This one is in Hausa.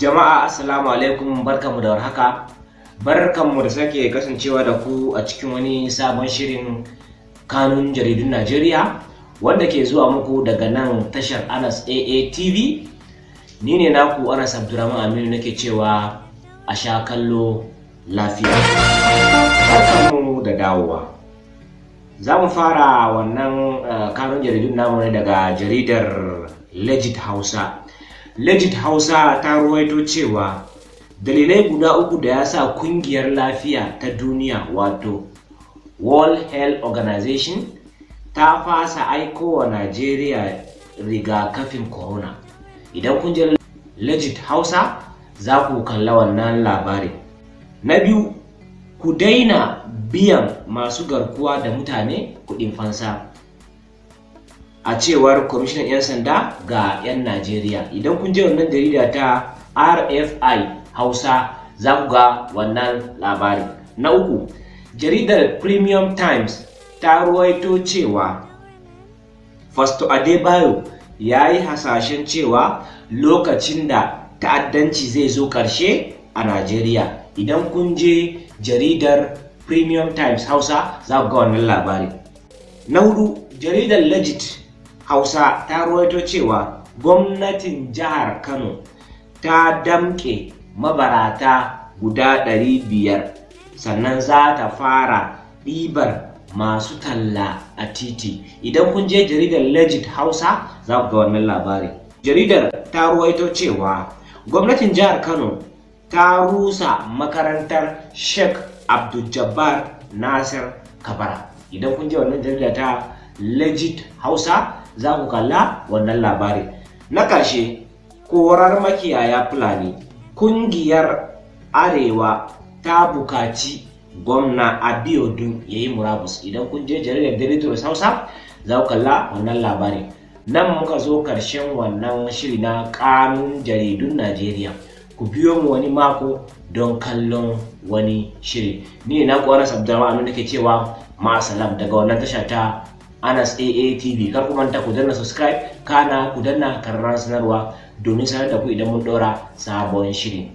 Jama'a assalamu alaikum, barkanmu da warhaka. Barkanmu da sake kasancewa da ku a cikin wani sabon shirin kanun jaridun Najeriya wanda ke zuwa muku daga nan tashar Anas AA TV. Ni ne naku Anas Abdurrahman Aminu, nake cewa a sha kallo lafiya. Barkanmu da dawowa. Za mu fara wannan kanun jaridun namu ne daga jaridar Legit Hausa. Legit Hausa ta ruwaito cewa dalilai guda uku da ya sa kungiyar lafiya ta duniya wato World Health Organization ta fasa aiko wa Najeriya rigakafin corona. Idan kun je Legit Hausa za ku kalla wannan labari. Na biyu, ku daina biyan masu garkuwa da mutane kuɗin fansa, a cewar kwamishinan 'yan sanda ga 'yan Najeriya. Idan kun je wannan jarida ta RFI Hausa za ku ga wannan labari. Na uku, jaridar Premium Times ta ruwaito cewa Fasto Adebayo ya yi hasashen cewa lokacin da ta'addanci zai zo ƙarshe a Najeriya. Idan kun je jaridar Premium Times Hausa za ku ga wannan labari. Na hudu, jaridar Legit Hausa ta ruwaito cewa gwamnatin jihar Kano ta damƙe mabarata guda 500, sannan za ta fara ɗibar masu talla a titi. Idan kun je jaridar Legit Hausa za ku ga wannan labari. Jaridar ta ruwaito cewa gwamnatin jihar Kano ta rusa makarantar Sheikh Abdul Jabbar Nasir Kabara. Idan kun je wannan jarida ta Legit Hausa za ku kalla wannan labari. Na ƙarshe, korar makiyaya Fulani. Kungiyar Arewa ta bukaci gwamna Abiodun ya yi murabus. Idan kun je jaridar Daily Trust Hausa za ku kalla wannan labari. Nan muka zo ƙarshen wannan shiri na kanun jaridun Najeriya. Ku biyo mu wani mako don kallon wani shiri. Ni na Anas Abdurrahman Aminu nake cewa ma'asalam daga wannan tasha ta Anas AA TV. Kar ku manta ku danna subscribe, kana ku danna kararrawar sanarwa domin sanar da ku idan mun ɗora sabon shiri.